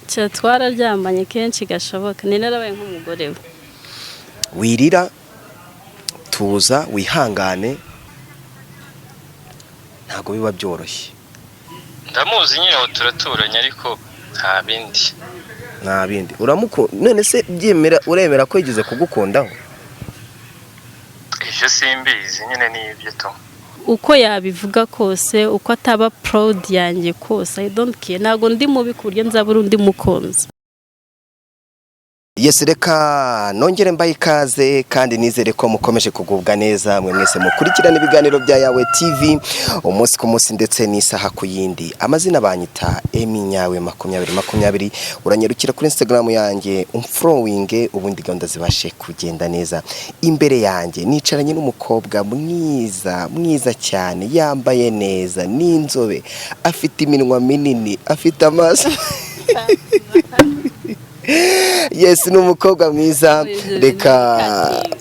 twararyamanye kenshi gashoboka ni narabaye nk'umugore we. wirira tuza wihangane ntago biba byoroshye. ndamuzi nyine turaturanye ariko nta bindi none se byemera uremera ko yigeze kugukundaho? ivyo simbizi nyine ni ibyo to uko yabivuga kose uko ataba proud yanjye kose I don't care ntago ndi mubi ku buryo nzabura undi mukunzi. Yes, reka nongere mbaye ikaze kandi nizere ko mukomeje kugubwa neza mwe mwese mukurikirana ibiganiro bya Yawe TV umunsi ku munsi ndetse n'isaha ku yindi. Amazina banyita Eminyawe 2020 uranyerukira kuri Instagram yanjye umfollowing ubundi gahunda zibashe kugenda neza. Imbere yanjye nicaranye n'umukobwa mwiza cyane yambaye neza n'inzobe afite iminwa minini afite amaso Yes, n'umukobwa mwiza reka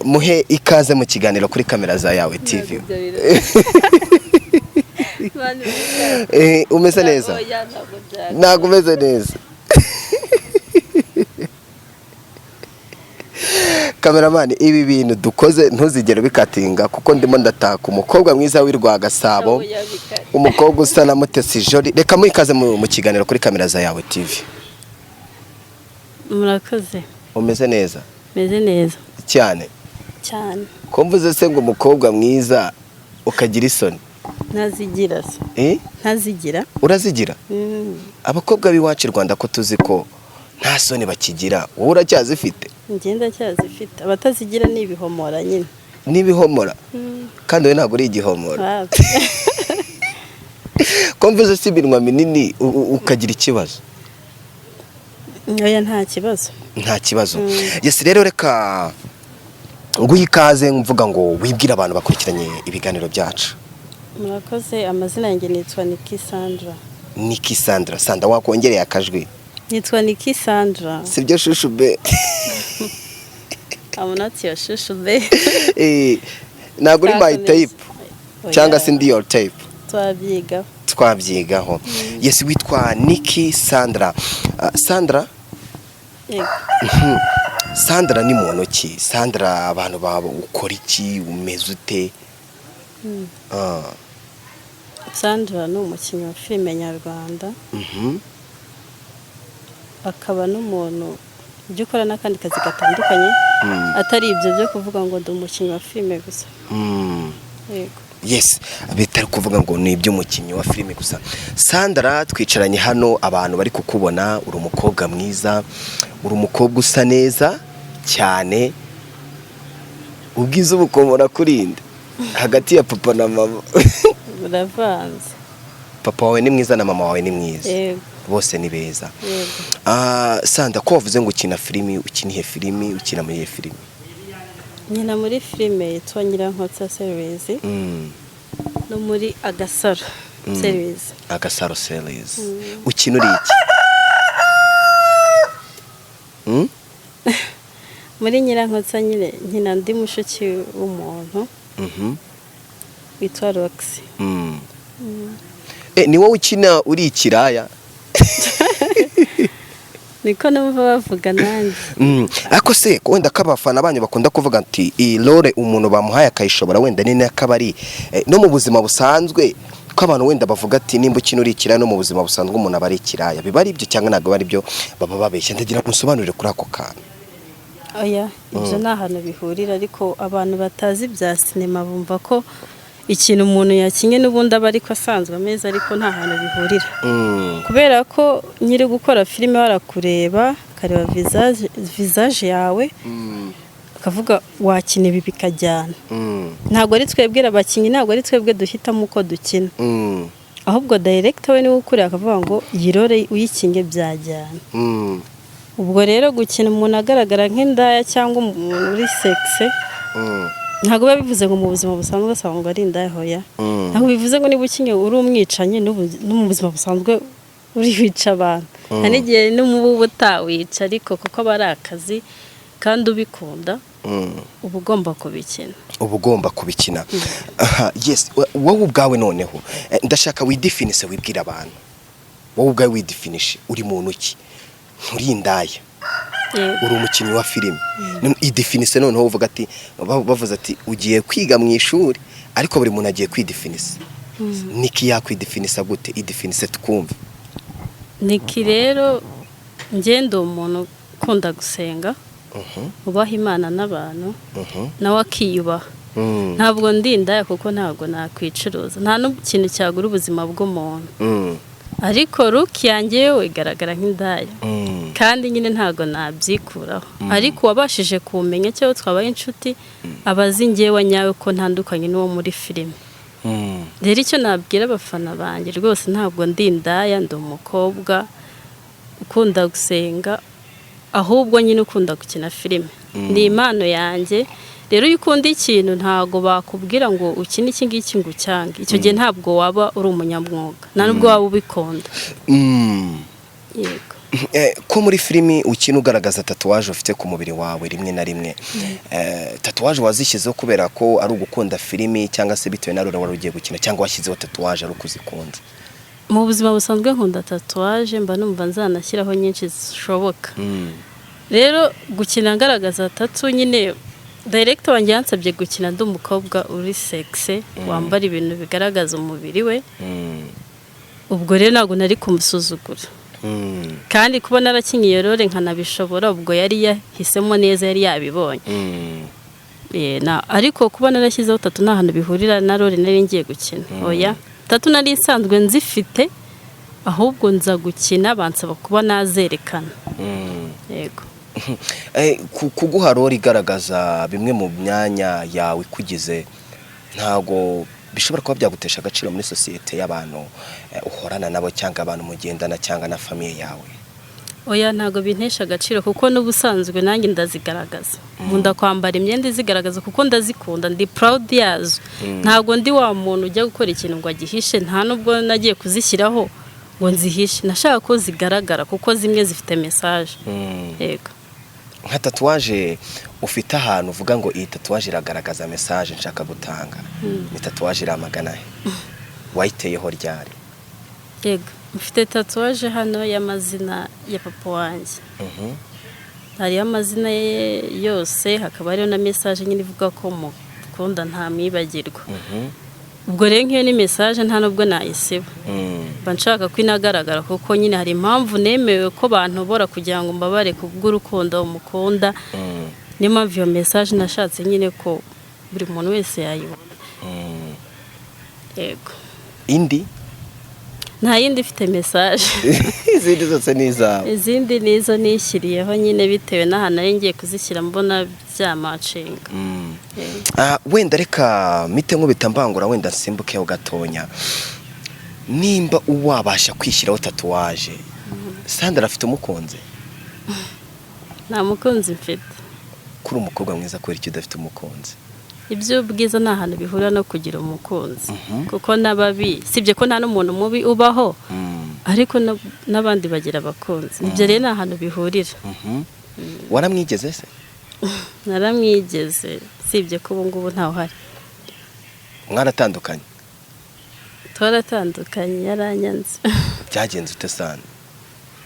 muhe ikaze mu kiganiro kuri kamera za Yawe TV. Umeze neza? Ntago umeze neza. Cameraman, ibi bintu dukoze ntuzigere bikatinga kuko ndimo ndataka umukobwa mwiza w'irwa Gasabo, umukobwa usa na Mutesi Joli. Reka muhe ikaze mu kiganiro kuri kamera za Yawe TV. Murakoze. Umeze neza? Meze neza. Cyane. Ko mvuze se ngo umukobwa mwiza ukagira isoni? Ntazigira se. Ntazigira? Urazigira? Abakobwa b'iwacu Rwanda ko tuzi ko nta soni bakigira. Wowe uracyazifite? Ngenda cyazifite. Abatazigira ni ibihomora nyine. Ni ibihomora? Kandi we ntabwo uri igihomora. Ko mvuze se ibinwa minini ukagira ikibazo? Oya nta kibazo. Yes, rero reka nguhe ikaze mvuga ngo wibwira abantu bakurikiranye ibiganiro byacu. Murakoze. Amazina yanjye nitwa Niki Sandra. Sanda wakongereye akajwi. Nitwa Niki Sandra. Sibyo shushu be. I'm not your shushu be. Ntabwo uri my type cyangwa se ndi your type. Twabyigaho. Yes, witwa Niki Sandra. Sandra? Sandra ni muntu ki? Sandra abantu babo ukora iki? Umeze ute? Sandra ni umukinnyi wa filime nyarwanda. Akaba n'umuntu ujya ukora n'akandi kazi gatandukanye atari ibyo byo kuvuga ngo ndi umukinnyi wa filime gusa. Yego. Yes, bitari kuvuga ngo ni iby'umukinnyi wa filime gusa. Sandra, twicaranye hano abantu bari kukubona uri umukobwa mwiza, uri umukobwa usa neza cyane. Ubwiza ubukomora kurinde hagati ya papa na mama. Buravanze. Papa wawe ni mwiza na mama wawe ni mwiza. Yego. Bose ni beza. Yego. Sandra, ko wavuze ngo ukina filimi, ukiniye filimi, ukina muri filimi? Nyina muri filime yitwa Nyirankoza series. No muri Agasaro series. Agasaro series. Ukina uri iki? Muri Nyirankoza nyine nkina ndi mushuki w'umuntu. Witwa Roxy. Ni wowe ukina uri ikiraya? Niko numva bavuga nanjye. Ako se wenda kabafana banyu bakunda kuvuga ati iyi role umuntu bamuhaye akayishobora wenda ni nakabari no mu buzima busanzwe ko abantu wenda bavuga ati nimba ukina uri ikiraya no mu buzima busanzwe umuntu aba ari ikiraya. Biba ari ibyo cyangwa ntabwo bari byo baba babeshya? Ndagira musobanurire kuri ako kantu. Oya, ibyo nta hantu bihurira ariko abantu batazi bya sinema bumva ko ikintu umuntu yakinye n'ubundi aba ariko asanzwe ameza ariko nta hantu bihurira. Kubera ko nyiri gukora filime warakureba kareba visage yawe akavuga wakina ibi bikajyana. Ntabwo ari twebwe abakinyi, ntabwo ari twebwe duhitamo uko dukina. Ahubwo director we niwe ukurira akavuga ngo yirore uyikinge byajyana. Ubwo rero gukina umuntu agaragara nk'indaya cyangwa umuntu uri sexe ntabwo biba bivuze ngo mu buzima busanzwe asanga ngo ari indaya hoya. Ntabwo bivuze ngo niba ukinye uri umwicanye no mu buzima busanzwe uri wica abantu. Hari igihe n'umubu utawica ariko kuko aba ari akazi kandi ubikunda uba ugomba kubikina. Yes, wowe ubwawe noneho ndashaka widefinise wibwira abantu. Wowe ubwawe widefinishe uri muntu ki? nturindaya uri umukinnyi wa filime idefinise noneho uvuga ati bavuze ati ugiye kwiga mu ishuri ariko buri muntu agiye kwidefinisa niki yakwidefinisa gute idefinise tukumva niki rero ngendo umuntu ukunda gusenga ubaha Imana n'abantu nawe akiyubaha ntabwo ndindaya kuko ntabwo nakwicuruza nta n'ikintu cyagura ubuzima bw'umuntu ariko ruki yanjye yo igaragara nk'indaya kandi nyine ntabwo nabyikuraho ariko wabashije kumenya cyo twabaye inshuti abazi ngewe nyawe ko ntandukanye n'uwo muri filime rero icyo nabwira abafana banjye rwose ntabwo ndindaya ndi umukobwa ukunda gusenga ahubwo nyine ukunda gukina filime ni impano yanjye rero iyo ukunda ikintu ntabwo bakubwira ngo ukine iki ngiki ngo ucyange icyo gihe ntabwo waba uri umunyamwuga nta nubwo waba ubikunda yego ko muri filimi ukina ugaragaza tatuwaje ufite ku mubiri wawe rimwe na rimwe tatuwaje wazishyizeho kubera ko ari ugukunda filimi cyangwa se bitewe na rero wari ugiye gukina cyangwa washyizeho tatuwaje ari ukuzikunda mu buzima busanzwe nkunda tatuwaje mba numva nzanashyiraho nyinshi zishoboka rero gukina ngaragaza tatu nyine director wanjye yansabye gukina ndi umukobwa uri sexe wambara ibintu bigaragaza umubiri we ubwo rero ntabwo nari kumusuzugura kandi kuba narakinye iyo role nkanabishobora ubwo yari yahisemo neza yari yabibonye ariko kuba narashyizeho tatu nta hantu bihurira na role nari ngiye gukina oya tatu nari isanzwe nzifite ahubwo nza gukina bansaba kuba nazerekana yego kuguha role igaragaza bimwe mu myanya yawe kugize ntago bishobora kuba byagutesha agaciro muri societe y'abantu uhorana nabo cyangwa abantu mugendana cyangwa na famille yawe oya ntago bintesha agaciro kuko n'ubusanzwe nanjye ndazigaragaza nkunda kwambara imyenda izigaragaza kuko ndazikunda ndi proud yazo ntago ndi wa muntu ujya gukora ikintu ngo agihishe nta nubwo nagiye kuzishyiraho ngo nzihishe nashaka ko zigaragara kuko zimwe zifite message yego nka tatuwaje ufite ahantu uvuga ngo iyi tatuwaje iragaragaza message nshaka gutanga ni tatuwaje iramagana he wayiteyeho ryari yego mfite tatuwaje hano y'amazina ya papa wanjye hari amazina ye yose hakaba hariho na message nyine ivuga ko mukunda nta mwibagirwa ubwo rero nk'iyo ni message nta nubwo nayisiba mba nshaka ko inagaragara kuko nyine hari impamvu nemewe ko bantobora kugira ngo mbabare kubw'urukundo umukunda niyo mpamvu iyo message nashatse nyine ko buri muntu wese yayibona yego indi nta yindi ifite message izindi zose ni izawe izindi nizo nishyiriyeho nyine bitewe n'ahantu nari ngiye kuzishyira mbona byamacinga wenda reka mite nkubita mbangura wenda nsimbukeho gatonya nimba uwabasha kwishyiraho tatuwaje Sandra afite umukunzi nta mukunzi mfite kuri umukobwa mwiza kubera icyo udafite umukunzi iby'ubwiza nta hantu bihura no kugira umukunzi kuko n'ababi sibye ko nta n'umuntu mubi ubaho ariko n'abandi bagira abakunzi ibyo rero nta hantu bihurira waramwigeze se naramwigeze sibye ko ubu ngubu ntawe uhari mwaratandukanye twaratandukanye yaranyanze byagenze ute Sandra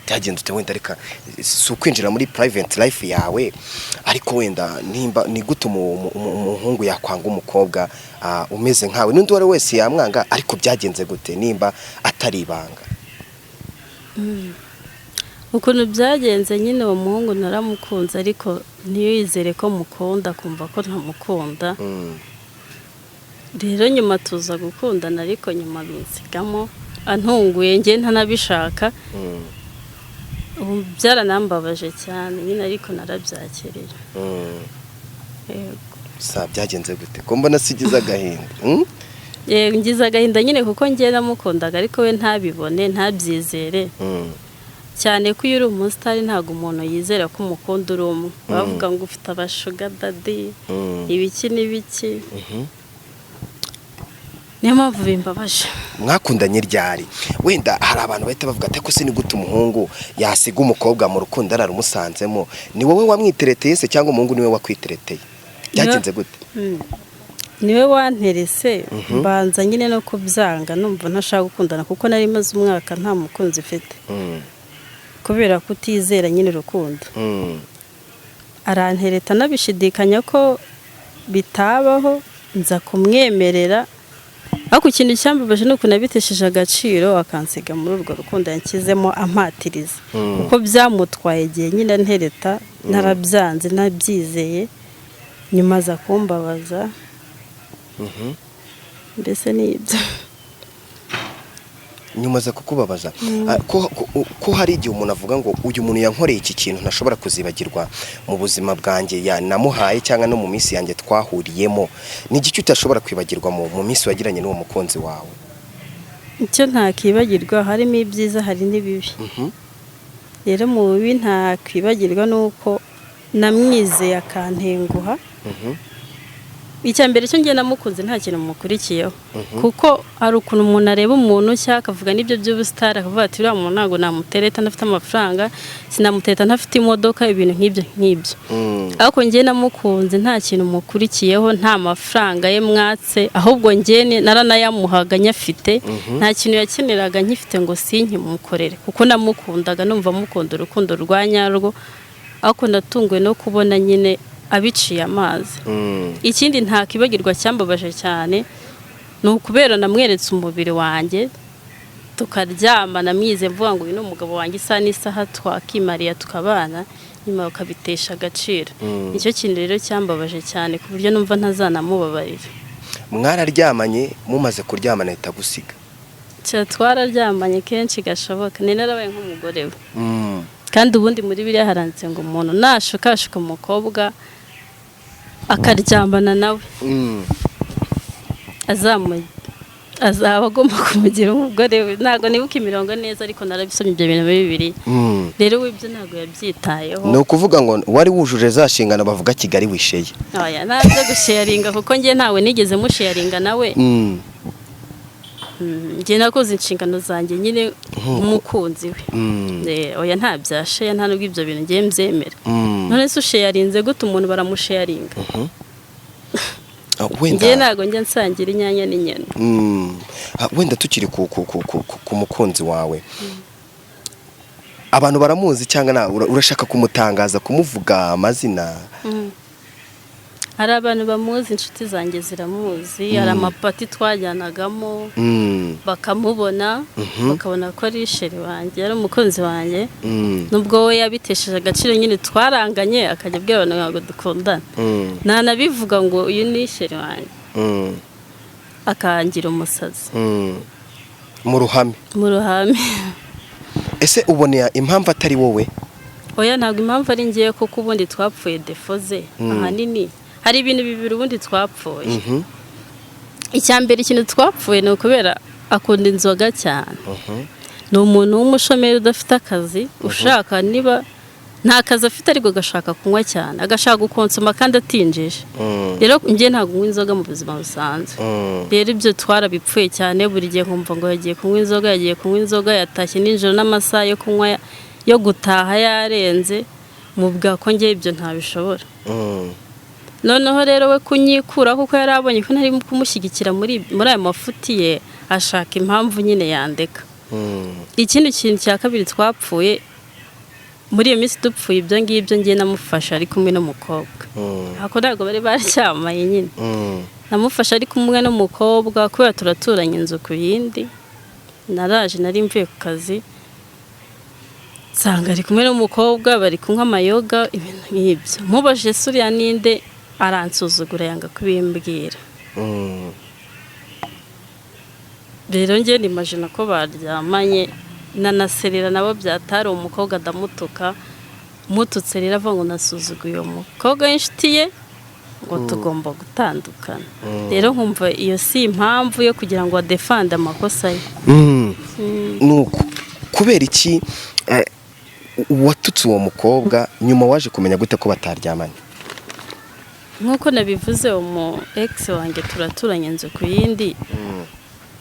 byagenze ute wenda reka si ukwinjira muri private life yawe ariko wenda nimba ni gute umuhungu yakwanga umukobwa umeze nkawe n'undi wari wese yamwanga ariko byagenze gute nimba atari ibanga ukuntu byagenze nyine uwo muhungu naramukunze ariko ntiyizere ko mukunda kumva ko ntamukunda rero nyuma tuza gukundana ariko nyuma binsigamo antunguye njye ntanabishaka ubu byaranambabaje cyane nyine ariko narabyakiriye sa byagenze gute ko mbona sigize agahinda yego ngize agahinda nyine kuko njye namukundaga ariko we ntabibone ntabyizere cyane ko iyo uri umusitari ntabwo umuntu yizera ko umukunda uri umwe bavuga ngo ufite abashuga dadi ibiki n'ibiki niyo mpamvu bimbabaje mwakundanye ryari wenda hari abantu bahita bavuga ati ko se ni gute umuhungu yasiga umukobwa mu rukundo ararumusanzemo ni wowe wamwitereteye se cyangwa umuhungu niwe wakwitereteye byagenze gute niwe wanterese mbanza nyine no kubyanga numva ntashaka gukundana kuko nari maze umwaka nta mukunzi ufite kubera kutizera nyine urukundo arantereta nabishidikanya ko bitabaho nza kumwemerera ariko ikintu cyambabaje nuko nabitesheje agaciro akansiga muri urwo rukundo yanshyizemo ampatiriza kuko byamutwaye igihe nyine ntereta narabyanze nabyizeye nyuma aza kumbabaza mbese ni ibyo nyuma za kukubabaza ko hari igihe umuntu avuga ngo uyu muntu yankoreye iki kintu ntashobora kuzibagirwa mu buzima bwanjye namuhaye cyangwa no mu minsi yanjye twahuriyemo ni igiki utashobora kwibagirwa mu minsi wagiranye n'uwo mukunzi wawe icyo ntakibagirwa harimo ibyiza hari n'ibibi rero mu bibi ntakwibagirwa nuko namwizeye akantenguha icya mbere cyo ngiye namukunze nta kintu mukurikiyeho kuko hari ukuntu umuntu areba umuntu cyangwa akavuga n'ibyo by'ubusitari akavuga ati uriya muntu ntabwo namutereta ntafite amafaranga sinamutereta ntafite imodoka ibintu nk'ibyo ariko ngiye namukunze nta kintu mukurikiyeho nta mafaranga ye mwatse ahubwo ngiye naranayamuhaga nyafite nta kintu yakeneraga nkifite ngo sinkimukorere kuko namukundaga numva mukunda urukundo rwa nyarwo ariko natunguwe no kubona nyine abiciye amazi ikindi ntakibagirwa cyambabaje cyane ni ukubera namweretse umubiri wanjye tukaryamana mwize mvuga ngo uyu ni umugabo wanjye isa n'isaha twakimariya tukabana nyuma bakabitesha agaciro nicyo kintu rero cyambabaje cyane ku buryo numva ntazanamubabarira mwararyamanye mumaze kuryamana ahita gusiga twararyamanye kenshi gashoboka ni narabaye nk'umugore we kandi ubundi muri biriya haranditse ngo umuntu nashukashuka umukobwa akaryambana nawe azaba agomba kumugira umugore we ntabwo nibuka imirongo neza ariko narabisomye ibyo bintu bibiri rero wibyo ntabwo yabyitayeho ni ukuvuga ngo wari wujuje za nshingano bavuga Kigali wisheye oya ntabyo gusharinga kuko njye ntawe nigeze musharinga nawe njye nakoze inshingano zanjye nyine umukunzi we oya nta byasheya nta nubwo ibyo bintu ngiye mbyemera none se usharinze gute umuntu baramusharinga njye ntabwo njya nsangira inyanya n'inyana wenda tukiri ku mukunzi wawe abantu baramuzi cyangwa urashaka kumutangaza kumuvuga amazina hari abantu bamuzi inshuti zanjye ziramuzi hari amapati twajyanagamo bakamubona bakabona ko ari isheri wanjye ari umukunzi wanjye nubwo we yabitesheje agaciro nyine twaranganye akajya abwira abantu ntabwo dukundana ntanabivuga ngo uyu ni isheri wanjye akangira umusazi mu ruhame ese uboneye impamvu atari wowe oya ntabwo impamvu ari ngiye kuko ubundi twapfuye defoze ahanini hari ibintu bibiri ubundi twapfuye icya mbere ikintu twapfuye ni ukubera akunda inzoga cyane ni umuntu w'umushomeri udafite akazi ushaka niba nta kazi afite ariko agashaka kunywa cyane agashaka gukonsoma kandi atinjije rero njye ntabwo nywa inzoga mu buzima busanzwe rero ibyo twarabipfuye cyane buri gihe nkumva ngo yagiye kunywa inzoga yatashye nijoro n'amasaha yo kunywa yo gutaha yarenze mu bwako njye ibyo ntabishobora noneho rero we kunyikura kuko yari abonye ko ntari kumushyigikira muri aya mafuti ye ashaka impamvu nyine yandeka ikindi kintu cya kabiri twapfuye muri iyo minsi dupfuye ibyo ngibyo ngiye namufashe ari kumwe n'umukobwa ako ntabwo bari baracyamaye nyine namufashe ari kumwe n'umukobwa kubera turaturanye inzu ku yindi naraje nari mvuye ku kazi nsanga ari kumwe n'umukobwa bari kunywa amayoga ibintu nk'ibyo mubajije suriya ninde aransuzugura yanga kubimbwira rero njye nimajina ko baryamanye nanaserera nabo byatari umukobwa ndamutuka mututse rero avuga ngo nasuzuguye uwo mukobwa w'inshuti ye ngo tugomba gutandukana rero nkumva iyo si impamvu yo kugira ngo adefande amakosa ye nuko kubera iki watutse uwo mukobwa nyuma waje kumenya gute ko bataryamanye nk'uko nabivuze umu ex wanjye turaturanye inzu ku yindi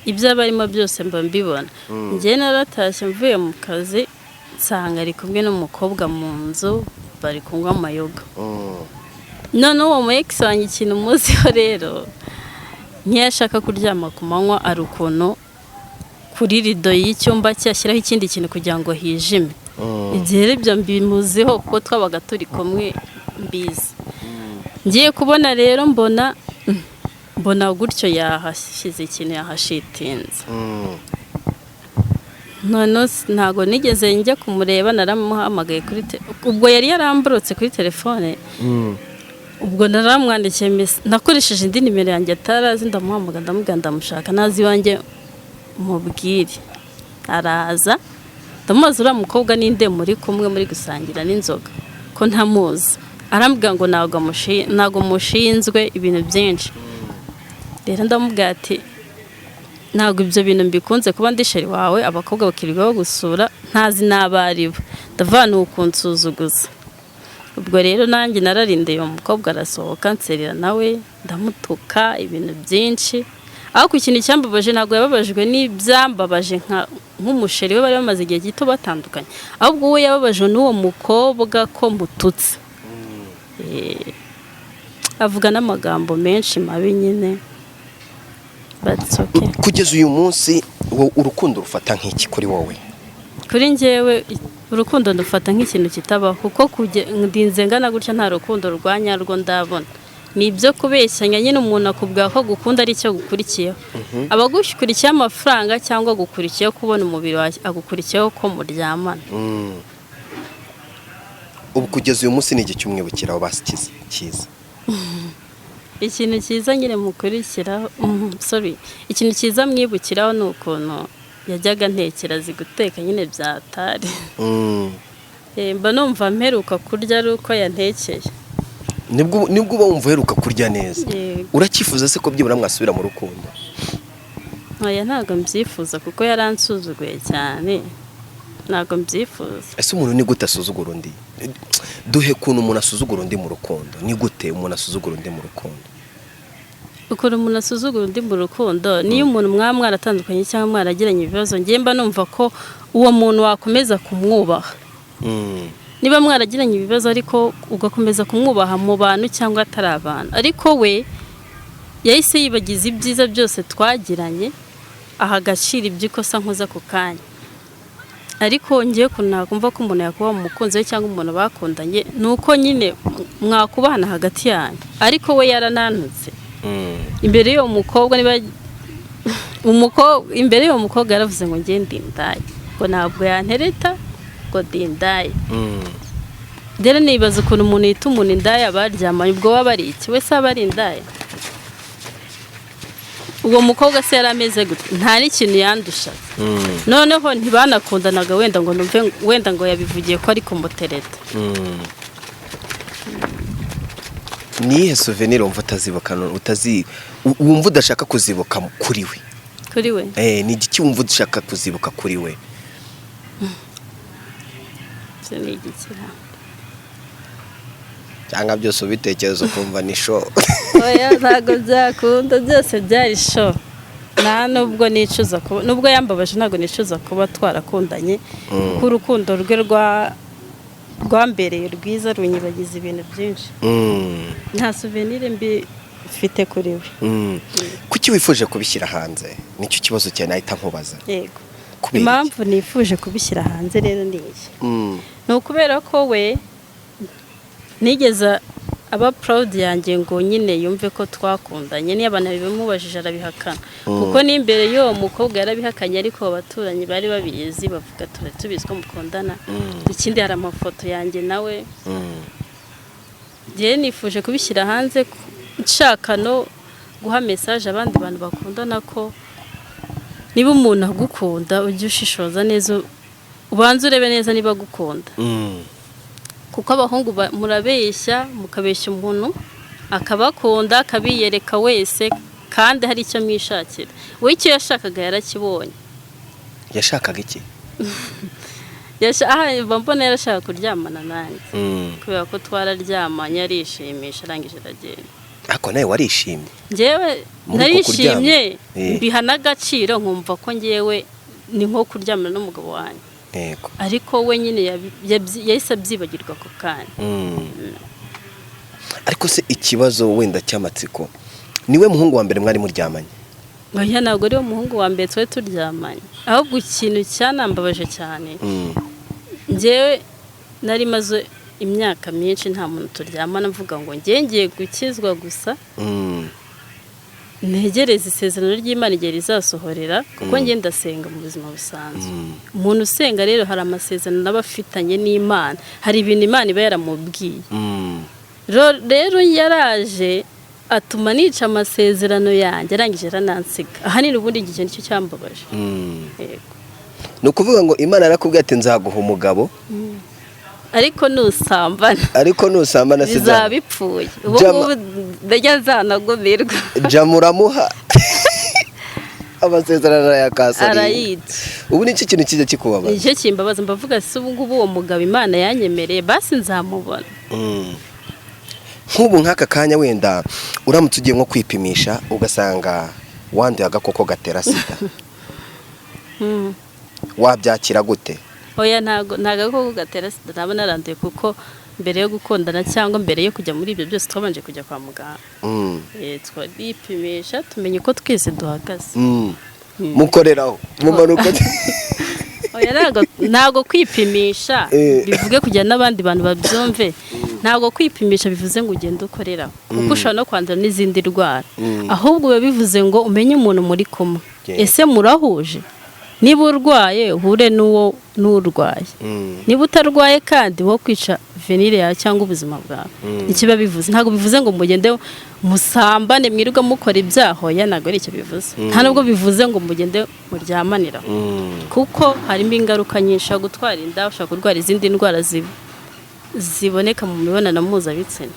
ibyo abarimo byose mba mbibona njye naratashye mvuye mu kazi nsanga ari kumwe n'umukobwa mu nzu bari kunywa amayoga none uwo mu ex wanjye ikintu muziho rero ntiyashaka kuryama ku manywa ari ukuntu kuri rido y'icyumba cye ashyiraho ikindi kintu kugira ngo hijime igihe rero ibyo mbimuziho kuko twabaga turi kumwe mbizi. Ngiye kubona rero mbona gutyo yahashyize ikintu yahashitinze. None ntago nigeze njya kumureba, naramuhamagaye ubwo yari yaramburutse kuri telefone. Ubwo naramwandikiye nakoresheje indi nimero yanjye atarazi, ndamuhamagara ndamubwira ndamushaka, nazi iwanjye mubwire. Araza ndamubaza uriya mukobwa ninde muri kumwe muri gusangira n'inzoga ko ntamuzi. Arambwira ngo ntago mushinzwe ibintu byinshi. Rero ndamubwira ati ntago ibyo bintu mbikunze kuba ndi sheri wawe, abakobwa bakirirwaho gusura ntazi n'abaribo, ndavana ukunsuzuguza. Ubwo rero nanjye nararindeye uwo mukobwa arasohoka, nserera nawe ndamutuka ibintu byinshi. Ariko ikintu cyambabaje ntago yababajwe n'ibyambabaje nk'umusheri we, bari bamaze igihe gito batandukanye, ahubwo we yababajwe n'uwo mukobwa ko mututse. Avuga n'amagambo menshi mabi nyine. Okay. Kugeza uyu munsi urukundo rufata nk'iki kuri wowe? Kuri njyewe urukundo ndufata nk'ikintu kitabaho, kuko ndinze ngana gutya nta rukundo rwanya rwo ndabona. Nibyo kubeshyanya nyine umuntu akubwira ko gukunda ari cyo gukurikiyeho. Abagukurikiye amafaranga cyangwa gukurikiyeho kubona umubiri wawe, agukurikiyeho ko muryamana. Ubu kugeza uyu munsi ni iki cyumwibukiraho basikize cyiza? Ikintu cyiza nyine mukurikiraho, ikintu cyiza mwibukiraho ni ukuntu yajyaga ntekera ziguteka nyine byatari. Mba numva mperuka kurya ari uko yantekeye. Nibwo uba wumva uheruka kurya neza. Urakifuza se ko byibura mwasubira mu rukundo? Oya, ntabwo mbyifuza kuko yaransuzuguye cyane. Ntabwo mbyifuza. Ese umuntu ni gute asuzugura undi? Duhe kuntu umuntu asuzugura undi mu rukundo. Ni gute umuntu asuzugura undi mu rukundo? Ukuntu umuntu asuzugura undi mu rukundo, niyo umuntu mwaratandukanye cyangwa mwaragiranye ibibazo, ngiye mba numva ko uwo muntu wakomeza kumwubaha. Niba mwaragiranye ibibazo ariko ugakomeza kumwubaha mu bantu cyangwa atari abantu, ariko we yahise yibagiza ibyiza byose twagiranye, aha agaciro iby'ikosa nkoza ku kanya. Ariko ngiye kunakumva ko umuntu yakuba mu mukunzi we cyangwa umuntu bakundanye, nuko nyine mwakubana hagati yanyu. Ariko we yarananutse imbere y'uwo mukobwa, imbere y'uwo mukobwa yaravuze ngo ngiye ndindaye, ngo ntabwo yantereta ngo ndindaye. Rero nibaza ukuntu umuntu yita umuntu indaya baryamanye, ubwo baba ari iki? We se aba ari indaya? Uwo mukobwa se yarameze gute? Nta n'ikintu yandusha. Noneho ntibanakundanaga wenda ngo numve wenda ngo yabivugiye ko ari kumutereta. Nihe souvenir wumva utazibukana wumva udashaka kuzibuka kuri we? Kuri we? Ni igiki wumva udashaka kuzibuka kuri we? Ni igikira. Cyangwa byose ubitekerezo kumva ni show? Oya, ntago byakunda, byose byari show. Nta nubwo nicuza kuba, nubwo yambabaje ntago nicuza kuba twarakundanye, kuko urukundo rwe rwambereye rwiza, runyibagiza ibintu byinshi. Nta souvenir mbi mfite kuri we. Kuki wifuje kubishyira hanze? Nicyo kibazo cyane nahita nkubaza. Yego. Impamvu nifuje kubishyira hanze rero ni iki? Ni ukubera ko we nigeza aba proud yanjye ngo nyine yumve ko twakundanye, niyo abantu bimubajije arabihakana. Kuko n'imbere y'uwo mukobwa yarabihakanye, ariko abaturanyi bari babizi, bavuga tubizi ko mukundana. Ikindi hari amafoto yanjye nawe. Je nifuje kubishyira hanze, nshaka no guha message abandi bantu bakundana ko niba umuntu agukunda ujye ushishoza neza, ubanze urebe neza niba agukunda. Kuko abahungu murabeshya, mukabeshya umuntu akabakunda, akabiyereka wese, kandi hari icyo mwishakira. We icyo yashakaga yarakibonye. Yashakaga iki? Mbona yarashaka kuryamana nanjye. Kubera ko twararyamanye, arishimisha, arangije aragenda. Ako nawe warishimye? Njyewe narishimye, mbiha n'agaciro, nkumva ko njyewe ni nko kuryamana n'umugabo wanjye. Yego. Ariko we nyine yahise abyibagirwa ako kanya. Ariko se ikibazo wenda cy'amatsiko, niwe muhungu wa mbere mwari muryamanye? Oya, ntabwo ari wo muhungu wa mbere twari turyamanye. Ahubwo ikintu cyanambabaje cyane, njyewe nari maze imyaka myinshi nta muntu turyamana mvuga ngo ngiye gukizwa gusa ntegereze isezerano ry'Imana igihe rizasohorera kuko njye ndasenga mu buzima busanzwe. Umuntu usenga rero hari amasezerano aba afitanye n'Imana, hari ibintu Imana iba yaramubwiye. Rero yaraje atuma nica amasezerano yanjye arangije aranansiga. Ahanini ubundi igihe nicyo cyambabaje. Yego. Ni ukuvuga ngo Imana yarakubwiye ati nzaguha umugabo ariko nusambana bizabipfuye. Ubu ndajya nzanagumirwa. Jamuramuha amasezerano yakasariye. Arayica. Ubu ni iki kintu kijya kikubabaza? Nicyo kimbabaza mbavuga se ubu ngubu uwo mugabo Imana yanyemereye basi nzamubona. Nk'ubu nk'aka kanya wenda uramutse ugiye nko kwipimisha ugasanga wanduye agakoko gatera sida. Wabyakira gute? Oya ntago agakoko gatera sida naba naranduye kuko mbere yo gukundana cyangwa mbere yo kujya muri ibyo byose twabanje kujya kwa muganga. Twaripimisha tumenye uko twese duhagaze. Mukoreraho mu manuko. Oya ntago kwipimisha bivuge kujya n'abandi bantu babyumve. Ntago kwipimisha bivuze ngo ugende ukoreraho kuko ushobora no kwandura n'izindi ndwara. Ahubwo biba bivuze ngo umenye umuntu muri kumwe. Ese murahuje? Niba urwaye uhure n'urwaye. Niba utarwaye kandi wo kwica venire yawe cyangwa ubuzima bwawe. Ikiba bivuze ntago bivuze ngo mugende musambane mwirirwa mukora ibyaho ntago ari icyo bivuze. Nta nubwo bivuze ngo mugende muryamanira. Kuko harimo ingaruka nyinshi gutwara inda, ushaka kurwara izindi ndwara ziboneka mu mibonano mpuzabitsina.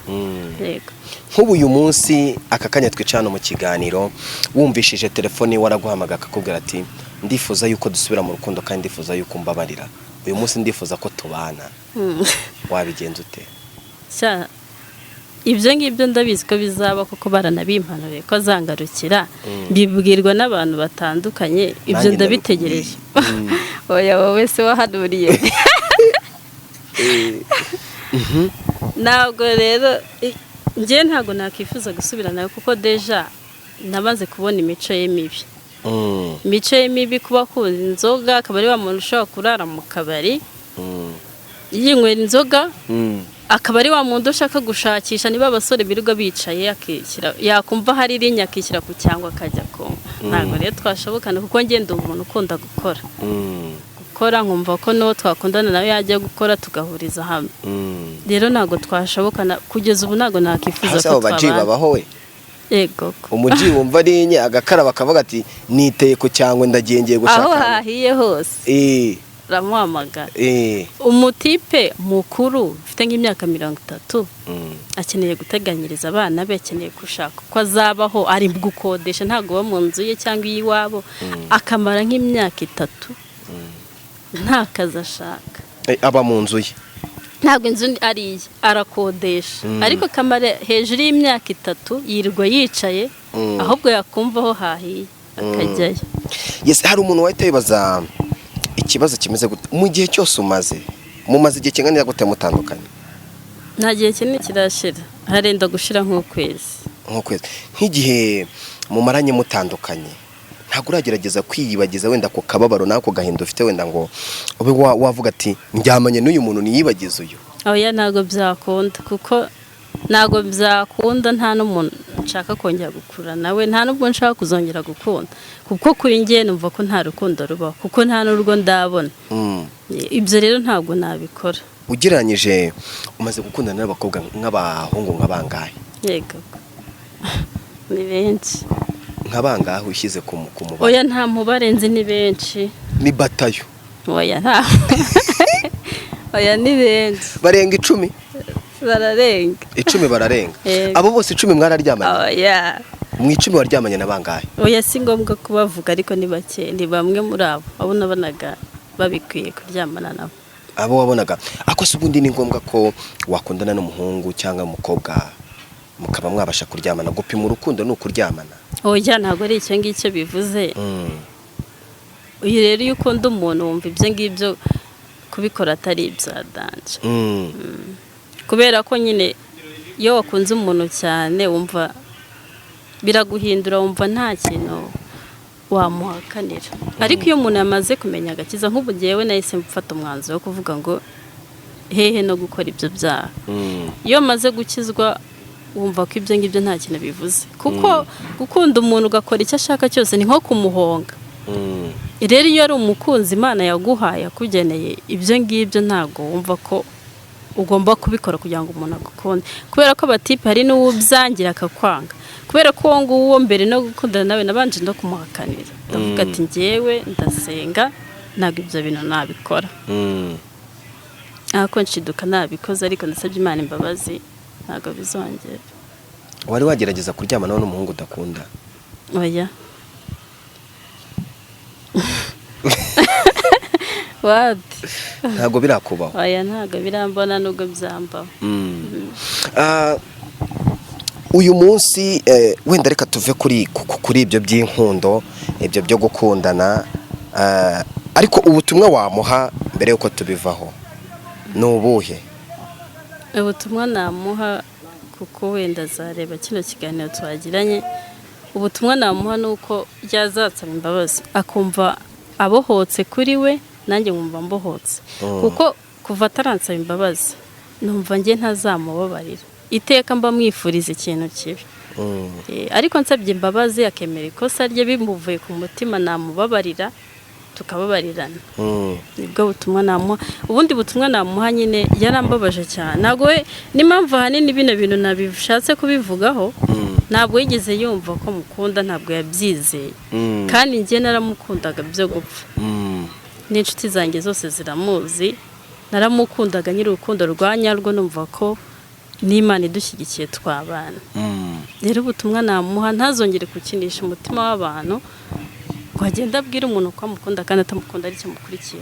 Yego. Nk'ubu uyu munsi aka kanya twicana mu kiganiro wumvishije telefone waraguhamaga akakubwira ati ndifuza yuko dusubira mu rukundo kandi ndifuza yuko mbabarira. Uyu munsi ndifuza ko tubana. Wabigenza ute? Ibyo ngibyo ndabizi ko bizaba kuko baranabimpanuriye ko azangarukira. Bibwirwa n'abantu batandukanye. Ibyo ndabitegereje. Oya wowe se wahanuriye. Ntabwo rero njye ntabwo nakifuza gusubirana kuko deja namaze kubona imico ye mibi. Imico ye mibi kuba kuza inzoga akaba ari wa muntu ushobora kurara mu kabari yinywera inzoga akaba ari wa muntu ushaka gushakisha niba abasore birirwa bicaye akishyira yakumva hari irinya akishyira ku cyangwa akajya kumva. Ntabwo rero twashobokana kuko ngenda umuntu ukunda gukora nkumva ko no twakundana nawe yajya gukora tugahuriza hamwe. Rero ntabwo twashobokana kugeza ubu ntabwo nakifuza ko twabana. Yego. Umuji wumva ari nye agakaraba akavuga ati niteye ku cyangwa ndagiye gushaka. Aho hahiye hose. Ramuhamagara. Umutipe mukuru ufite nk'imyaka 30 akeneye guteganyiriza abana be, akeneye gushaka ko azabaho ari gukodesha ntago ba mu nzu ye cyangwa iwabo akamara nk'imyaka 3 nta kazi ashaka. Aba mu nzu ye. Ntabwo inzu ari arakodesha ariko kamara hejuru y'imyaka 3 yirwa yicaye ahubwo yakumva aho hahiye akajyayo. Yes, hari umuntu wahita yibaza ikibazo kimeze gute mu gihe cyose mumaze igihe kingana gute mutandukanye? Nta gihe kinini kirashira, harenda gushira nk'ukwezi. Nk'igihe mumaranye mutandukanye ntabwo uragerageza kwiyibagiza wenda ku kababaro nako gahinda ufite wenda ngo ube wavuga ati njyamanye n'uyu muntu niyibagize uyu? Oya ntago byakunda kuko ntago byakunda nta n'umuntu nshaka kongera gukura nawe nta nubwo nshaka kuzongera gukunda kuko kuri njye numva ko nta rukundo rubaho kuko nta n'urwo ndabona. Ibyo rero ntabwo nabikora. Ugereranyije umaze gukundana n'abakobwa nk'abahungu nk'abangahe? Yego. Ni benshi. Nk'abangahe ushyize ku mubare? Oya nta mubare nzi, ni benshi. Ni batayo? Oya nta. Oya ni benshi. Barenga 10? Bararenga. 10 bararenga. Abo bose 10 mwararyamanye? Oya. Mu 10 waryamanye na bangahe? Oya si ngombwa kubavuga ariko ni bake, ni bamwe muri abo abo nabonaga babikwiye kuryamana nabo. Abo wabonaga ako se ubundi ni ngombwa ko wakundana n'umuhungu cyangwa umukobwa mukaba mwabasha kuryamana? Gupima urukundo no kuryamana? Oya ntabwo ari icyo ngicyo bivuze. Uyu rero iyo ukunda umuntu wumva ibyo ngibyo kubikora atari ibya danje. Kubera ko nyine iyo wakunze umuntu cyane wumva biraguhindura, wumva nta kintu wamuhakanira. Ariko iyo umuntu yamaze kumenya agakiza, nk'ubu ngewe nahise mfata umwanzuro wo kuvuga ngo hehe no gukora ibyo byaha. Iyo maze gukizwa wumva ko ibyo ngibyo nta kintu bivuze, kuko gukunda umuntu ugakora icyo ashaka cyose ni nko kumuhonga. Rero iyo ari umukunzi Imana yaguhaye akugeneye, ibyo ngibyo ntago wumva ko ugomba kubikora kugira ngo umuntu agukunde, kubera ko abatipe hari n'uwo byangira akakwanga, kubera ko uwo nguwo mbere no gukundana nawe nabanje no kumuhakanira, ndavuga ati ngewe ndasenga ntabwo ibyo bintu nabikora. Ako nshiduka nabikoze, ariko ndasabye Imana imbabazi ntabwo bizongera. Wari wagerageza kuryamana n'umuhungu udakunda? Oya. Wadi. Ntabwo birakubaho? Oya, ntabwo birambona nubwo byambaho. Uyu munsi wenda reka tuve kuri ibyo by'inkundo, ibyo byo gukundana, ariko ubutumwa wamuha mbere yuko tubivaho ni ubuhe? Ubutumwa namuha, kuko wenda azareba kino kiganiro twagiranye, ubutumwa namuha ni uko yazatsaba imbabazi akumva abohotse kuri we, nanjye nkumva mbohotse. Kuko kuva ataransaba imbabazi numva njye ntazamubabarira, iteka mba mwifuriza ikintu kibi. Ariko nsabye imbabazi akemera ikosa rye bimuvuye ku mutima, namubabarira tukababarirana. Nibwo butumwa namuha. Ubundi butumwa namuha nyine yarambabaje cyane, ntabwo we n'impamvu ahanini bino bintu nabishatse kubivugaho, ntabwo yigeze yumva ko mukunda, ntabwo yabyizeye. Kandi njye naramukundaga byo gupfa, n'inshuti zanjye zose ziramuzi, naramukundaga nyiri urukundo rwa nyarwo, numva ko n'Imana idushyigikiye twabana. Rero ubutumwa namuha, ntazongere gukinisha umutima w'abantu ngo agende abwire umuntu ko amukunda kandi atamukunda ari cyo mukurikiye.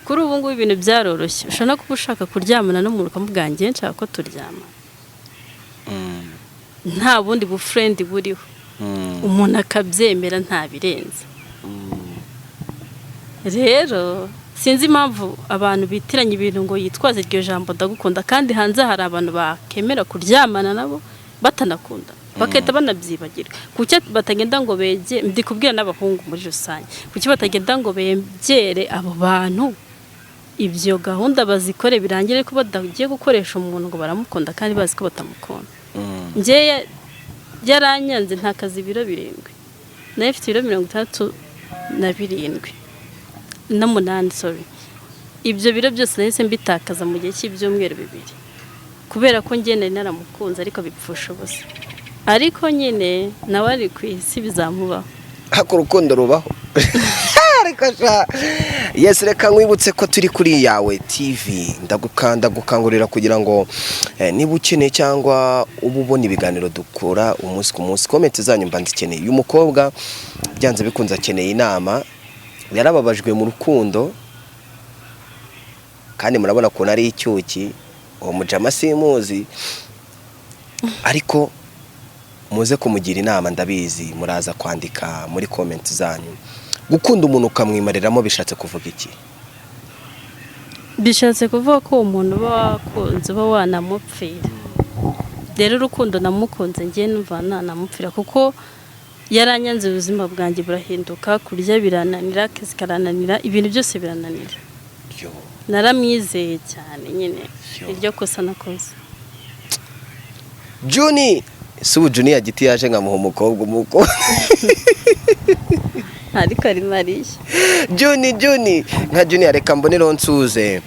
Kuri ubu ngubu ibintu byaroroshye, ushobora no kuba ushaka kuryamana n'umuntu ukamubwira ngiye nshaka ko turyama, nta bundi bufrendi buriho, umuntu akabyemera nta birenze. Rero sinzi impamvu abantu bitiranya ibintu ngo yitwaze iryo jambo ndagukunda, kandi hanze hari abantu bakemera kuryamana nabo batanakunda, bakahita banabyibagirwa. Kuki batagenda ngo bege, ndi kubwira n'abahungu muri rusange, kuki batagenda ngo begere abo bantu, ibyo gahunda bazikore birangire, ko badagiye gukoresha umuntu ngo baramukunda kandi bazi ko batamukunda. Njye yaranyanze ntakazi ibiro 7, nayo ifite ibiro 67 n'umunani, sorry. Ibyo biro byose nahise mbitakaza mu gihe cy'ibyumweru 2, kubera ko njye nari naramukunze ariko bipfusha ubusa. Ariko nyine nawe ari ku isi bizamubaho. Hako urukundo rubaho. Yes, reka nkwibutse ko turi kuri Yawe TV, ndagukangurira kugira ngo niba ukeneye cyangwa uba ubona ibiganiro dukora umunsi ku munsi, comment zanyu mba ndikeneye. Uyu mukobwa byanze bikunze akeneye inama, yarababajwe mu rukundo kandi murabona ko nari icyuki, uwo mujama simuzi, ariko muze kumugira inama, ndabizi muraza kwandika muri comment zanyu. Gukunda umuntu ukamwimariramo bishatse kuvuga iki? Bishatse kuvuga ko umuntu wakunze uba wanamupfira. Rero urukundo namukunze njye numva nanamupfira, kuko yaranyanze ubuzima bwanjye burahinduka, kurya birananira, akazi karananira, ibintu byose birananira. Naramwizeye cyane nyine, iryo kosa nakoze. Juni, subu Juni ya giti yaje ngamuha umukobwa umuko. Ariko ari Mariya. Juni nka Juni reka mbonero nsuze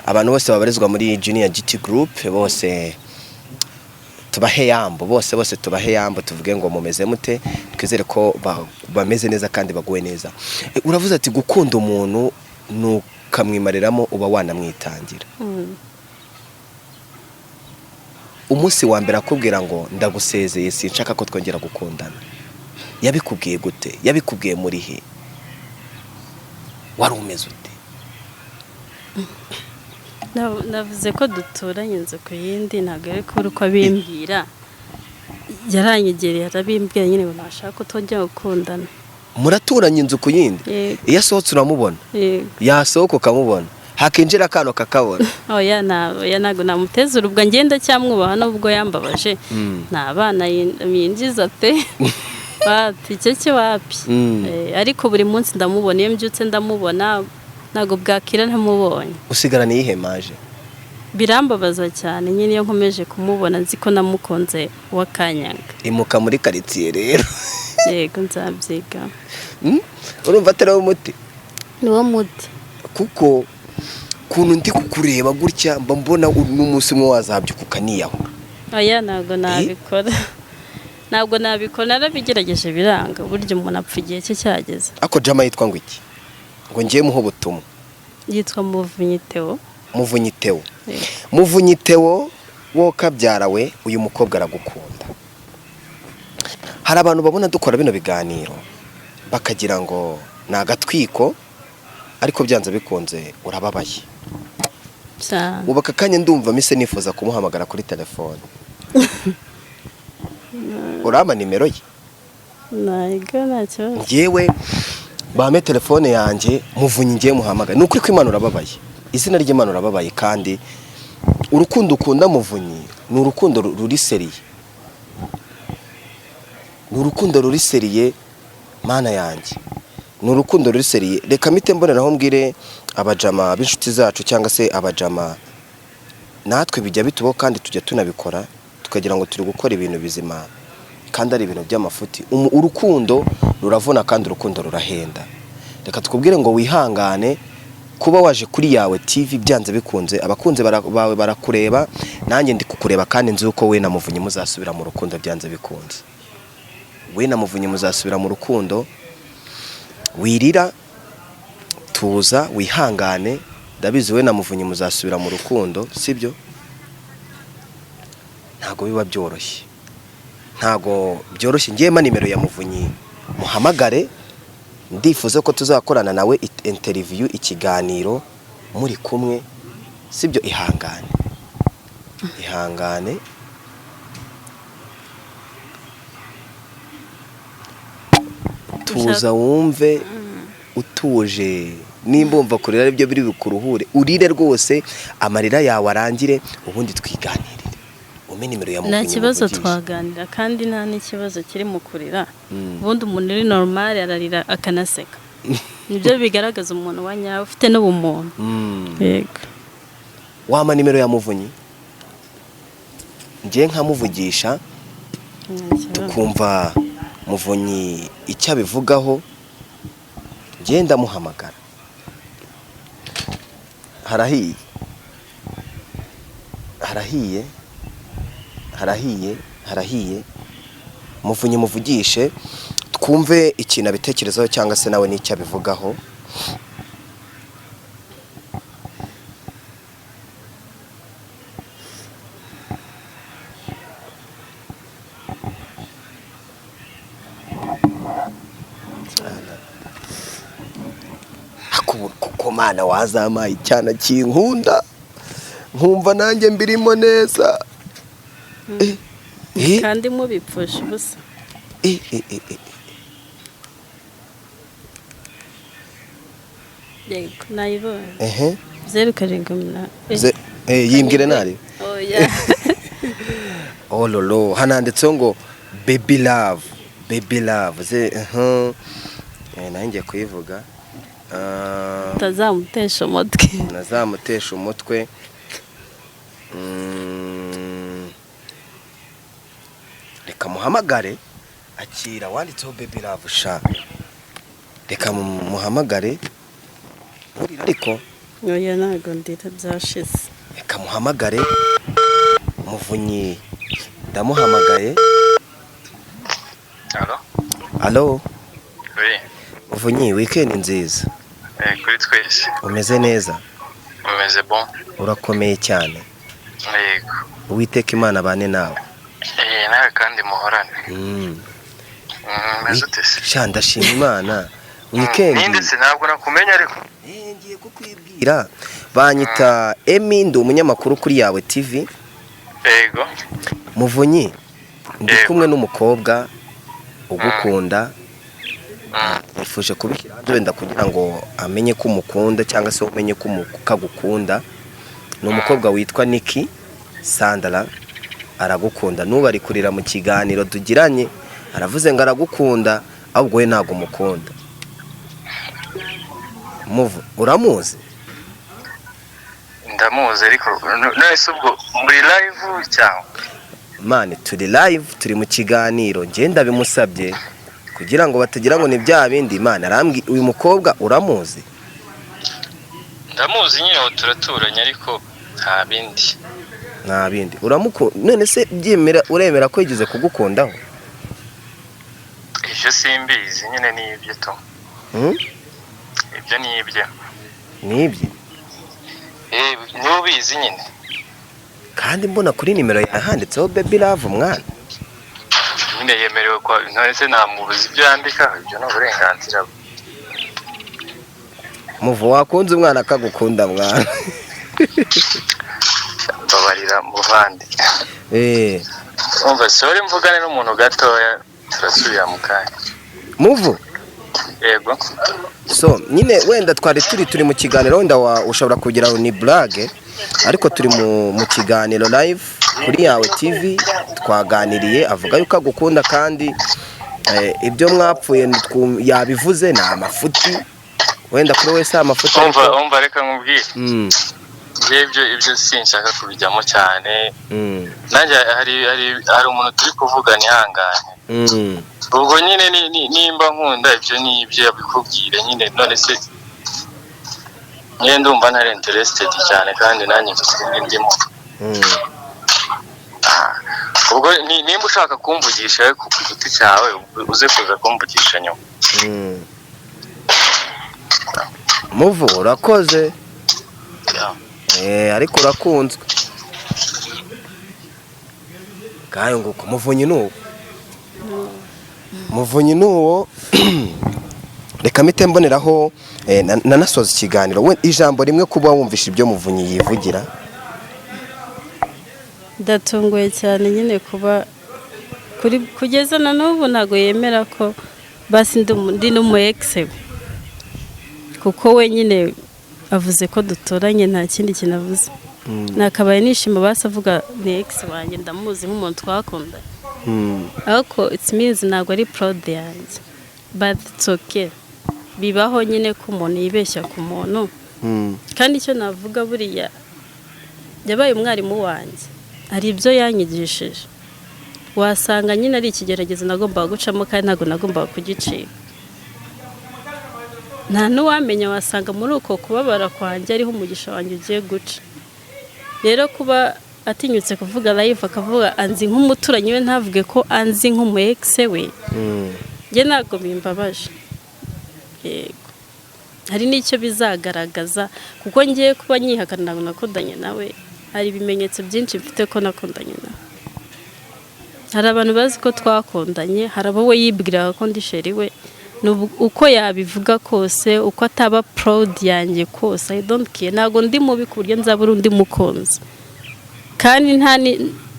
abantu bose babarizwa muri Junior GT Group, bose tubahe yambo, bose tubahe yambo, tuvuge ngo mumeze mute, twizere ko bameze neza kandi baguwe neza. Uravuze ati gukunda umuntu nukamwimariramo uba wanamwitangira. Umunsi wa mbere akubwira ngo ndagusezeye sinshaka ko twongera gukundana, yabikubwiye gute? Yabikubwiye muri he? Wari umeze ute? Navuze ko duturanye inzu ku yindi, ntabwo ari ko uko abimbwira, yaranyegereye arabimbwira nyine ngo nashaka ko twongera gukundana. Muraturanye inzu ku yindi? Iyo asohotse uramubona? Yasohoka ukamubona? Hakinjira akano kakabona? Oya ntabwo namuteza urubwa, ngenda cyamwubaha nubwo yambabaje, nta bana yinjiza pe. wapi icyo wapi ariko buri munsi ndamubona iyo mbyutse ndamubona ntago bwakira ntamubonye. usigarana yihemaje Birambabaza cyane nyine iyo nkomeje kumubona nzi ko namukunze wakanyanga. imuka muri quartier rero. Yego nzabyiga. urumva atari umuti Niwo muti kuko kuntu ndi kukureba gutya mba mbona n'umunsi umwe wazabyuka ukaniyaho. Aya ntago nabikora. Ntabwo nabikora, narabigerageje biranga, burya umuntu apfa igihe cye cyageze. Ako jama yitwa ngo iki? Ngo ngiye muho butumwa. Yitwa Muvunyi Theo. Muvunyi Theo. Muvunyi Theo wo kabyarawe uyu mukobwa aragukunda. Hari abantu babona dukora bino biganiro bakagira ngo nagatwiko ariko byanze bikunze urababaye. Cyane. Ubaka kanye ndumva mise nifuza kumuhamagara kuri telefone. Urama nimero ye? Naiga nacyo. Ngewe bame telefone yanjye Muvunyi ngiye muhamagara. Nukuri ko Imana urababaye. Izina ry'Imana urababaye kandi urukundo ukunda Muvunyi ni urukundo ruri seriye. Ni urukundo ruri seriye mana yanjye. Ni urukundo ruri seriye. Reka mite mboneraho mbwire abajama b'inshuti zacu cyangwa se abajama natwe bijya bitubo kandi tujya tunabikora tukagira ngo turi gukora ibintu bizima kandi ari ibintu by'amafuti. Urukundo ruravuna kandi urukundo rurahenda. Reka tukubwire ngo wihangane kuba waje kuri yawe TV byanze bikunze abakunze bawe barakureba nanjye ndi kukureba kandi nzi uko we na Muvunyi muzasubira mu rukundo byanze bikunze. We na Muvunyi muzasubira mu rukundo. Wirira tuza wihangane ndabizi we na Muvunyi muzasubira mu rukundo sibyo? Ntago biba byoroshye. Ntago byoroshye ngiye ma nimero ya Muvunyi muhamagare ndifuza ko tuzakorana nawe interview ikiganiro muri kumwe sibyo? Ihangane. Ihangane. Tuza wumve utuje nimba umva kurira ari byo biri bukuruhure urire rwose amarira yawe arangire ubundi twiganirire. Ume nimero ya Muvunyi. Nta kibazo twaganira kandi nta n'ikibazo kiri mu kurira. Ubundi umuntu uri normal ararira akanaseka. Nibyo bigaragaza umuntu wanyawe ufite n'ubumuntu. Yego. Wama nimero ya Muvunyi ngiye nkamuvugisha tukumva Muvunyi icyo abivugaho ngenda muhamagara. Harahiye. Harahiye. Harahiye. Harahiye. Muvunyi muvugishe twumve ikintu abitekerezaho cyangwa se nawe n'icyo abivugaho. Kuko mana wazamaye cyana kinkunda nkumva nanjye mbirimo neza. Kandi mubipfusha ubusa. Yego nayibonye. 0 yimbwire nari. Oya. Oh lolo hananditseho ngo baby love. Baby love nanjye kuyivuga. Tazamutesha umutwe. Nazamutesha umutwe. Reka muhamagare akira wanditseho baby love sha. Reka muhamagare ariko oya ntago ndita byashize. Reka muhamagare Muvunyi ndamuhamagaye. Allo? Allo? Oui. Muvunyi weekend nziza. Kuri twese. Umeze neza? Umeze bon. Urakomeye cyane. Yego. Uwiteka Imana bane nawe. Nawe kandi muhorane. Meze utese. Sha ndashima Imana. Weekend. Ninde se ntabwo nakumenya ariko. Ngiye kukwibwira. Banyita Emi ndi umunyamakuru kuri yawe TV. Yego. Muvunyi ndi kumwe n'umukobwa ugukunda. Nifuje kubishyira hanze wenda kugira ngo amenye ko umukunda cyangwa se umenye ko kagukunda. Ni umukobwa witwa Niki Sandra aragukunda. Nubu ari kurira mu kiganiro tugiranye aravuze ngo aragukunda ahubwo we ntago umukunda. Muvu uramuzi? Ndamuzi ariko nese ubwo muri live cyangwa Mane turi live, turi mu kiganiro, ngenda bimusabye kugira ngo batagira ngo ni bya bindi. Imana arambwi uyu mukobwa uramuzi? ndamuzi nyine turaturanye ariko nta bindi. None se byemera uremera ko yigeze kugukundaho? Ibyo simbizi nyine ni ibyo to. Ibyo ni ibyo. Ni ibyo? Nubizi nyine. Kandi mbona kuri nimero yahanditseho baby love mwana. Nyine yemerewe kwa ntese namubuza ibyo yandika, ibyo no burenganzira bwe. Muvu wakunze umwana akagukunda mwana. Babarira muvandi. Umva sore mvugane n'umuntu gatoya turasubira mu kanya. Muvu? Yego. So nyine wenda twari turi mu kiganiro, wenda ushobora kugira ni blague, ariko turi mu kiganiro live kuri yawe TV. Twaganiriye avuga yuko agukunda kandi ibyo mwapfuye yabivuze na amafuti, wenda kuri wese amafuti. Umva reka nkubwire. Ibyo sinshaka kubijyamo cyane. Nanjye hari umuntu turi kuvuga nihangane. Ubwo nyine nimba nkunda ibyo ni ibyo yabikubwire nyine. None se nyine ndumva ntari interested cyane kandi nanjye mfite ndimo. Ubwo nimba ushaka kumvugisha ku giti cyawe uze kuza kumvugisha nyuma. Muvu urakoze. Ariko urakunzwe. Gayo nguko muvunyi nuwo. Reka mite mboneraho nanasoza ikiganiro. We ijambo rimwe kuba wumvisha ibyo muvunyi yivugira. Ndatunguye cyane nyine kuba kugeza na n'ubu ntago yemera ko basi ndi no mu ex, kuko we nyine avuze ko dutoranye nta kindi kintu avuze. Nakabaye nishima basi avuga ni ex wanjye, ndamuzi nk'umuntu twakundanye. Ariko it means ntago ari proud yanjye, but it's okay. Bibaho nyine ko umuntu yibeshya ku muntu. Kandi icyo navuga buriya yabaye umwarimu wanjye, hari ibyo yanyigishije wasanga nyine ari ikigeragezo nagomba gucamo kandi ntago nagomba kugicika. Nta n'uwamenya, wasanga muri uko kubabara kwanjye ariho umugisha wanjye ugiye guca. Rero kuba atinyutse kuvuga live akavuga anzi nk'umuturanyi we, ntavuge ko anzi nk'umu ex we, njye ntago bimbabaje. Yego, hari n'icyo bizagaragaza, kuko ngiye kuba nyihakana ntago nakundanye nawe, hari ibimenyetso byinshi mfite ko nakundanye nawe. Hari abantu bazi ko twakundanye, hari abo we yibwiraga ko ndi sheri we. Uko yabivuga kose, uko ataba proud yanjye kose, I don't care. Ntago ndi mubi ku buryo nzabura undi mukunzi. Kandi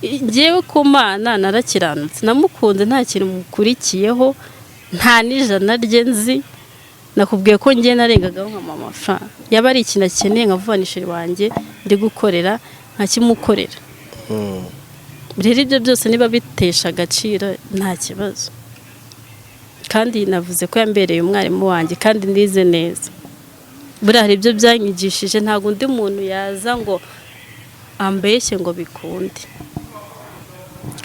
ngewe ku Mana narakiranutse, namukunze nta kintu mukurikiyeho, nta n'ijana rye nzi. Nakubwiye ko ngiye narengagaho nka mama amafaranga, yaba ari ikintu akeneye nkavuganishije wanjye ndi gukorera nkakimukorera. Rero ibyo byose niba bitesha agaciro nta kibazo. Kandi navuze ko yambereye umwarimu wanjye kandi ndize neza. Buriya hari ibyo byanyigishije, ntago undi muntu yaza ngo ambeshye ngo bikunde.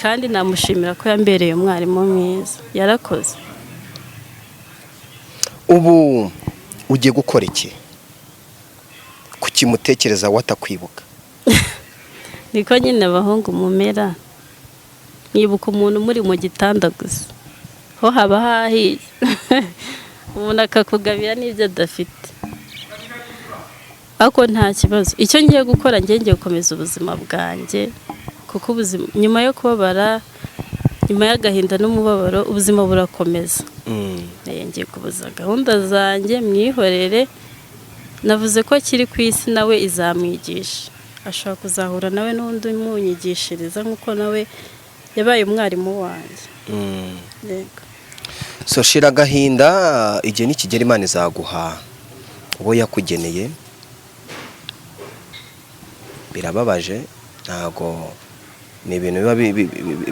Kandi namushimira ko yambereye umwarimu mwiza, yarakoze. Ubu ugiye gukora iki? Kuki mutekereza watakwibuka? Niko nyine abahungu mumera, nibuka umuntu muri mu gitanda gusa, ho haba hahiye. Umuntu akakugabira n'ibyo adafite. Ako nta kibazo. Icyo ngiye gukora, ngiye gukomeza ubuzima bwanjye, kuko ubuzima nyuma yo kubabara, nyuma y'agahinda n'umubabaro, ubuzima burakomeza. Ngiye kubuza gahunda zanjye, mwihorere. Navuze ko kiri ku isi nawe izamwigisha, ashobora kuzahura nawe n'undi umunyigishiriza nk'uko nawe yabaye umwarimu wanjye. Yego. So shira agahinda, igihe nikigera Imana izaguha uwo yakugeneye. Birababaje, ntago ni ibintu biba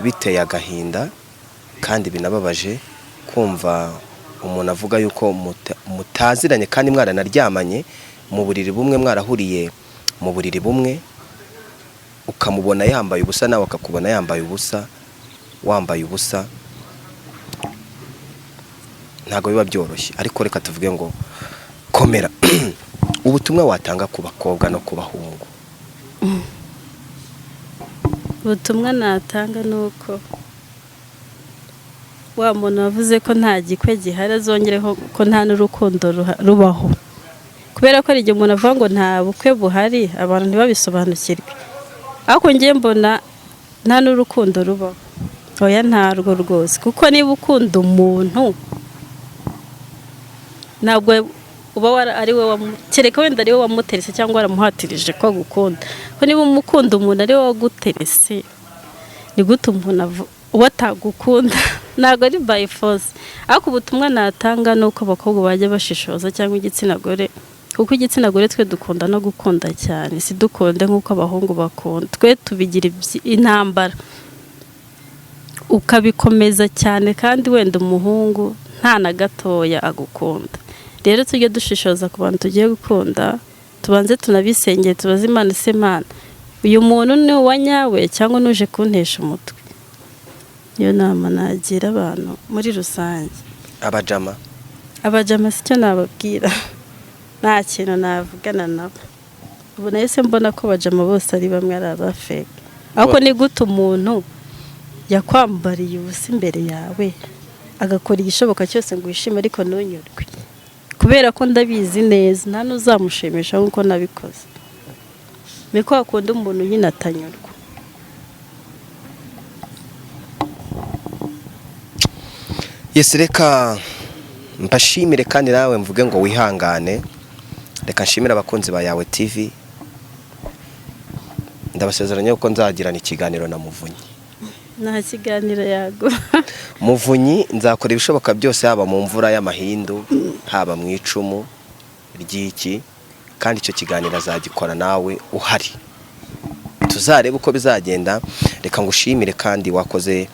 biteye agahinda, kandi binababaje kumva umuntu avuga yuko mutaziranye kandi mwaranaryamanye mu buriri bumwe, mwarahuriye mu buriri bumwe, ukamubona yambaye ubusa nawe akakubona yambaye ubusa, wambaye ubusa. Ntago biba byoroshye, ariko reka tuvuge ngo komera. Ubutumwa watanga ku bakobwa no ku bahungu? ubutumwa natanga nuko wa muntu wavuze ko nta gikwe gihari azongereho ko nta n'urukundo rubaho, kubera ko igihe umuntu avuga ngo nta bukwe buhari abantu ntibabisobanukirwe, ariko ngiye mbona nta n'urukundo rubaho. Oya, ntarwo rwose, kuko niba ukunda umuntu ntabwo uba ari we kereka wenda ari we wamuterese cyangwa waramuhatirije ko agukunda. Ko niba umukunda umuntu ari we waguterese, ni gute umuntu uwo atagukunda? Ntabwo ari by force. Ariko ubutumwa natanga ni uko abakobwa bajya bashishoza cyangwa igitsina gore, kuko igitsina gore twe dukunda no gukunda cyane, si dukunde nk'uko abahungu bakunda. Twe tubigira intambara ukabikomeza cyane, kandi wenda umuhungu nta na gatoya agukunda. Rero tujye dushishoza ku bantu tugiye gukunda, tubanze tunabisengeye, tubaze Imana, ese Mana, uyu muntu ni uwa nyawe cyangwa nuje kuntesha umutwe? Niyo nama nagira abantu muri rusange. Abajama sicyo nababwira, nta kintu navugana nabo. Ubu nahise mbona ko abajama bose ari bamwe, ari abafeke. Ariko ni gute umuntu yakwambariye ubusa imbere yawe agakora igishoboka cyose ngo wishime ariko ntunyurwe? Kubera ko ndabizi neza nta n'uzamushimisha nk'uko nabikoze. Meko akunda umuntu nyine atanyurwa. Yes, reka mbashimire kandi nawe mvuge ngo wihangane. Reka nshimire abakunzi ba Yawe TV. Ndabasezeranya yuko nzagirana ikiganiro na Muvunyi. Nta kiganiro yago. Muvunyi nzakora ibishoboka byose, haba mu mvura y'amahindu, haba mu icumu ry'iki, kandi icyo kiganiro azagikora nawe uhari. Tuzarebe uko bizagenda. Reka ngushimire kandi wakoze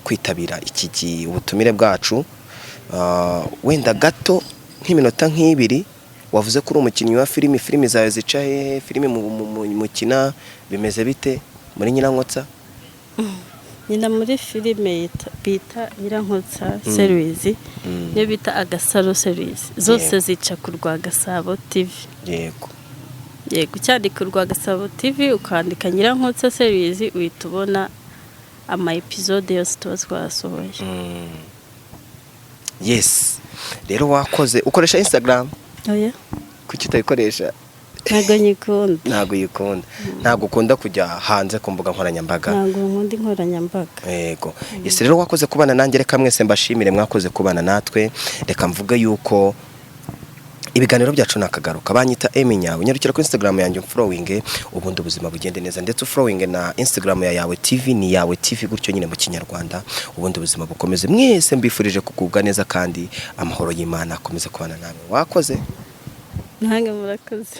kwitabira iki ubutumire bwacu. Wenda gato nk'iminota nk'ibiri, wavuze ko uri umukinnyi wa filimi zawe zica hehe? Filimi mukina bimeze bite muri Nyirankotsa? Nyina muri filime bita Nyirankotsa series, niyo bita Agasaro series. Zose zica ku Rwagasabo TV. Yego. Cyandika Rwagasabo TV, ukandika Nyirankotsa series, uhita ubona ama episode yose tuba twasohoye. Yes. Rero wakoze. Ukoresha Instagram? Oya. Kuki utayikoresha? Ntago nyikunda. Ntago yikunda. Ntago ukunda kujya hanze ku mbuga nkoranyambaga? Ntago nkunda nkoranyambaga. Yego. Yes, rero wakoze kubana nanjye. Reka mwese mbashimire mwakoze kubana natwe. Reka mvuge yuko ibiganiro byacu nakagaruka. Banyita Eminya, unyarukira ku Instagram yanjye following, ubundi ubuzima bugende neza. Ndetse following na Instagram ya Yawe TV, ni Yawe TV gutyo nyine mu Kinyarwanda. Ubundi ubuzima bukomeze. Mwese mbifurije kugubwa neza kandi amahoro y'Imana akomeze kubana namwe. Wakoze. Nange murakoze.